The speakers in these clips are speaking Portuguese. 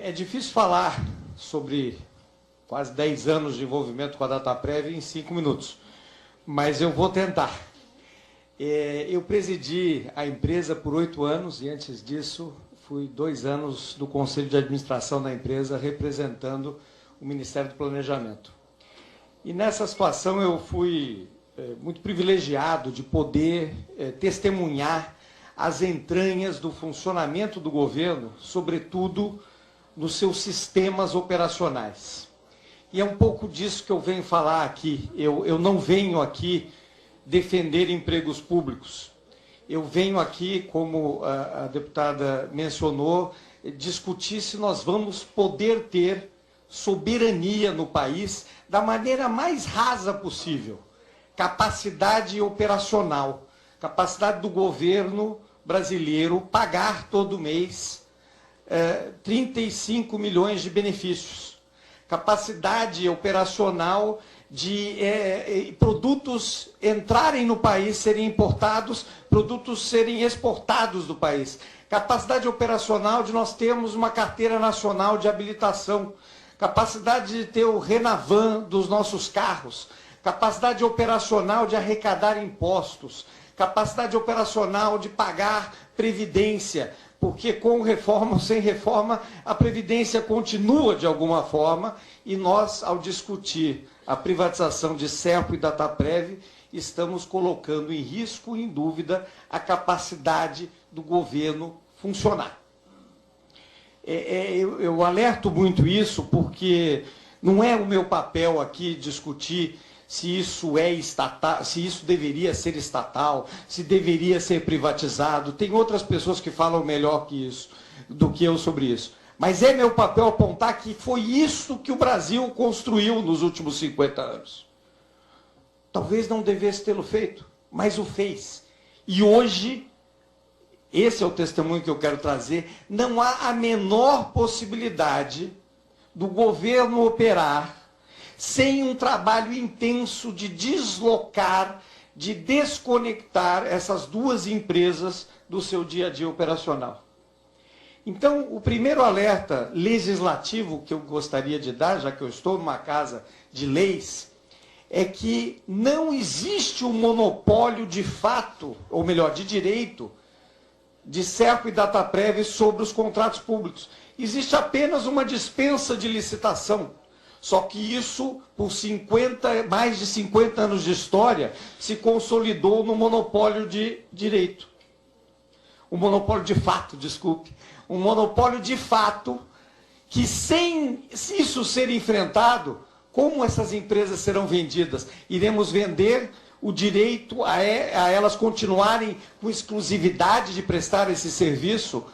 É difícil falar sobre quase 10 anos de envolvimento com a Dataprev em 5 minutos, mas eu vou tentar. Eu presidi a empresa por 8 anos e, antes disso, fui 2 anos do Conselho de Administração da empresa, representando o Ministério do Planejamento. E nessa situação eu fui muito privilegiado de poder testemunhar as entranhas do funcionamento do governo, sobretudo nos seus sistemas operacionais. E é um pouco disso que eu venho falar aqui. Eu não venho aqui defender empregos públicos. Eu venho aqui, como a deputada mencionou, discutir se nós vamos poder ter soberania no país da maneira mais rasa possível. Capacidade operacional, capacidade do governo brasileiro pagar todo mês 35 milhões de benefícios. Capacidade operacional de produtos entrarem no país, serem importados, produtos serem exportados do país. Capacidade operacional de nós termos uma carteira nacional de habilitação. Capacidade de ter o Renavan dos nossos carros. Capacidade operacional de arrecadar impostos. Capacidade operacional de pagar previdência, porque com reforma ou sem reforma, a Previdência continua de alguma forma, e nós, ao discutir a privatização de Serpo e Dataprev, estamos colocando em risco, em dúvida, a capacidade do governo funcionar. Eu alerto muito isso porque não é o meu papel aqui discutir se isso é estatal, se isso deveria ser estatal, se deveria ser privatizado. Tem outras pessoas que falam melhor que isso, do que eu sobre isso. Mas é meu papel apontar que foi isso que o Brasil construiu nos últimos 50 anos. Talvez não devesse tê-lo feito, mas o fez. E hoje, esse é o testemunho que eu quero trazer, não há a menor possibilidade do governo operar sem um trabalho intenso de deslocar, de desconectar essas duas empresas do seu dia a dia operacional. Então, o primeiro alerta legislativo que eu gostaria de dar, já que eu estou numa casa de leis, é que não existe um monopólio de fato, ou melhor, de direito, de Serpo e Dataprev sobre os contratos públicos. Existe apenas uma dispensa de licitação. Só que isso, por mais de 50 anos de história, se consolidou no monopólio de direito. Um monopólio de fato, desculpe. Um monopólio de fato que, sem isso ser enfrentado, como essas empresas serão vendidas? Iremos vender o direito a elas continuarem com exclusividade de prestar esse serviço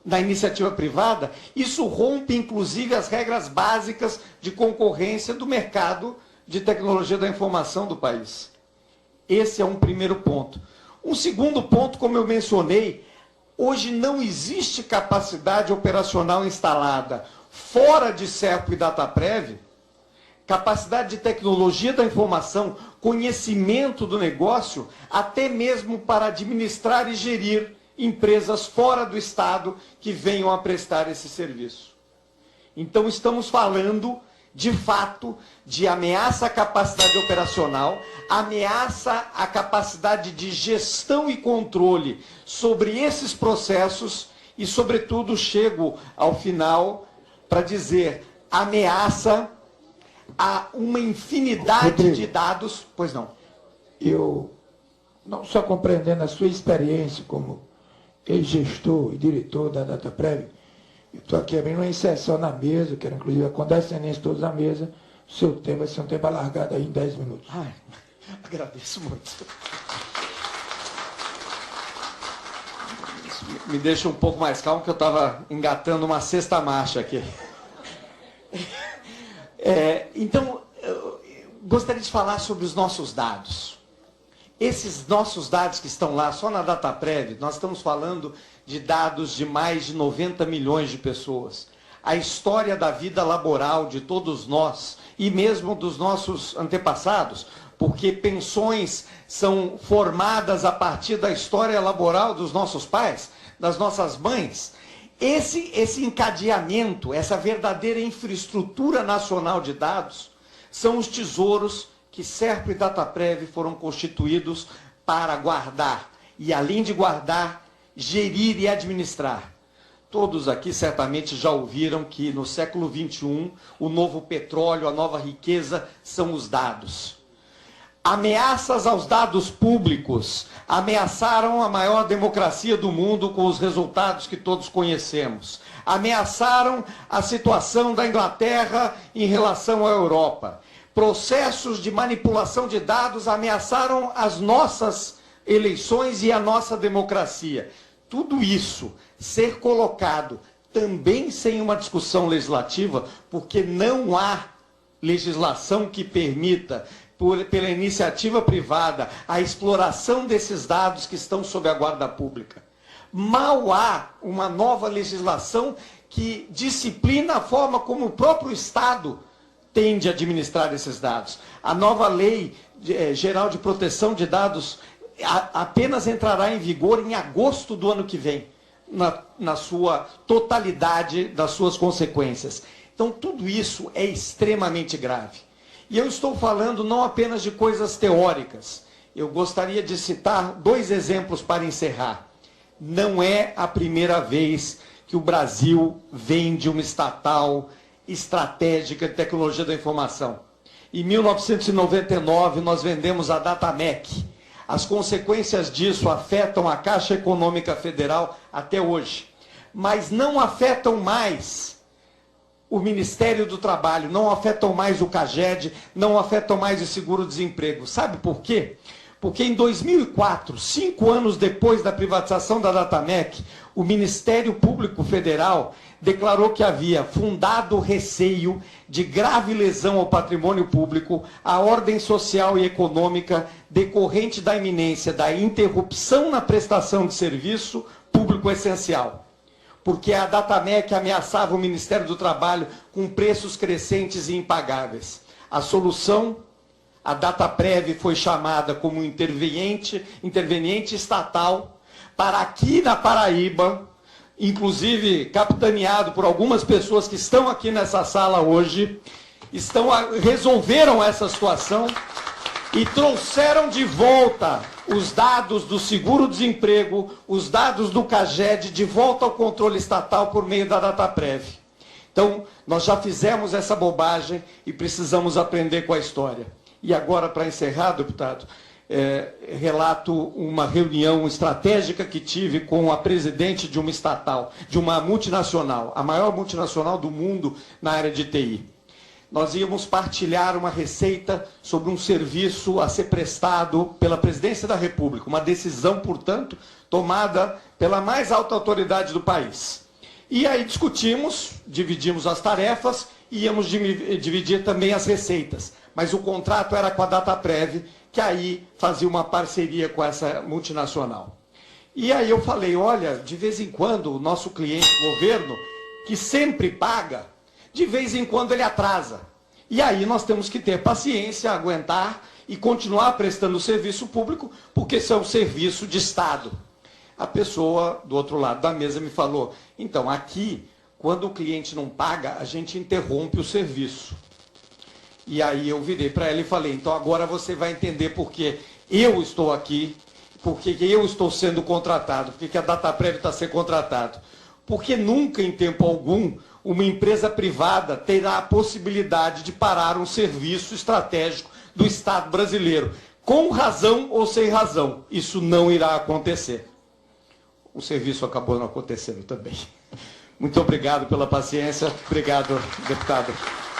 na iniciativa privada? Isso rompe, inclusive, as regras básicas de concorrência do mercado de tecnologia da informação do país. Esse é um primeiro ponto. Um segundo ponto, como eu mencionei, hoje não existe capacidade operacional instalada fora de Serpo e Dataprev, capacidade de tecnologia da informação, conhecimento do negócio, até mesmo para administrar e gerir empresas fora do Estado que venham a prestar esse serviço. Então, estamos falando, de fato, de ameaça à capacidade operacional, ameaça à capacidade de gestão e controle sobre esses processos e, sobretudo, chego ao final para dizer, ameaça a uma infinidade Rodrigo, de dados. Pois não. Eu, não só compreendendo a sua experiência como ex-gestor e diretor da Dataprev, eu estou aqui abrindo uma inserção na mesa, quero inclusive a condescendência todos à mesa, o seu tempo vai ser um tempo alargado aí em 10 minutos. Ai, agradeço muito. Isso me deixa um pouco mais calmo, que eu estava engatando uma sexta marcha aqui. Então, eu gostaria de falar sobre os nossos dados. Esses nossos dados que estão lá, só na Dataprev, nós estamos falando de dados de mais de 90 milhões de pessoas. A história da vida laboral de todos nós, e mesmo dos nossos antepassados, porque pensões são formadas a partir da história laboral dos nossos pais, das nossas mães. Esse encadeamento, essa verdadeira infraestrutura nacional de dados, são os tesouros que Serpro e Dataprev foram constituídos para guardar. E, além de guardar, gerir e administrar. Todos aqui certamente já ouviram que no século XXI, o novo petróleo, a nova riqueza são os dados. Ameaças aos dados públicos ameaçaram a maior democracia do mundo com os resultados que todos conhecemos. Ameaçaram a situação da Inglaterra em relação à Europa. Processos de manipulação de dados ameaçaram as nossas eleições e a nossa democracia. Tudo isso ser colocado também sem uma discussão legislativa, porque não há legislação que permita, pela iniciativa privada, a exploração desses dados que estão sob a guarda pública. Mal há uma nova legislação que disciplina a forma como o próprio Estado tem de administrar esses dados. A nova Lei Geral de Proteção de Dados apenas entrará em vigor em agosto do ano que vem, na sua totalidade das suas consequências. Então, tudo isso é extremamente grave. E eu estou falando não apenas de coisas teóricas. Eu gostaria de citar 2 exemplos para encerrar. Não é a primeira vez que o Brasil vende uma estatal estratégica de tecnologia da informação. Em 1999, nós vendemos a Datamec. As consequências disso afetam a Caixa Econômica Federal até hoje. Mas não afetam mais o Ministério do Trabalho, não afetam mais o CAGED, não afetam mais o seguro-desemprego. Sabe por quê? Porque em 2004, 5 anos depois da privatização da Datamec, o Ministério Público Federal declarou que havia fundado receio de grave lesão ao patrimônio público, à ordem social e econômica decorrente da iminência da interrupção na prestação de serviço público essencial. Porque a Datamec ameaçava o Ministério do Trabalho com preços crescentes e impagáveis. A solução, a Dataprev foi chamada como interveniente estatal para aqui na Paraíba, inclusive capitaneado por algumas pessoas que estão aqui nessa sala hoje, resolveram essa situação e trouxeram de volta os dados do seguro-desemprego, os dados do CAGED, de volta ao controle estatal por meio da Dataprev. Então, nós já fizemos essa bobagem e precisamos aprender com a história. E agora, para encerrar, deputado, relato uma reunião estratégica que tive com a presidente de uma estatal, de uma multinacional, a maior multinacional do mundo na área de TI. Nós íamos partilhar uma receita sobre um serviço a ser prestado pela Presidência da República, uma decisão, portanto, tomada pela mais alta autoridade do país. E aí discutimos, dividimos as tarefas e íamos dividir também as receitas. Mas o contrato era com a Dataprev, que aí fazia uma parceria com essa multinacional. E aí eu falei, olha, de vez em quando o nosso cliente, o governo, que sempre paga, de vez em quando ele atrasa. E aí nós temos que ter paciência, aguentar e continuar prestando serviço público, porque isso é um serviço de Estado. A pessoa do outro lado da mesa me falou, então aqui, quando o cliente não paga, a gente interrompe o serviço. E aí eu virei para ela e falei, então agora você vai entender por que eu estou aqui, por que eu estou sendo contratado, por que a Dataprev está sendo contratado. Porque nunca, em tempo algum, uma empresa privada terá a possibilidade de parar um serviço estratégico do Estado brasileiro, com razão ou sem razão. Isso não irá acontecer. O serviço acabou não acontecendo também. Muito obrigado pela paciência. Obrigado, deputado.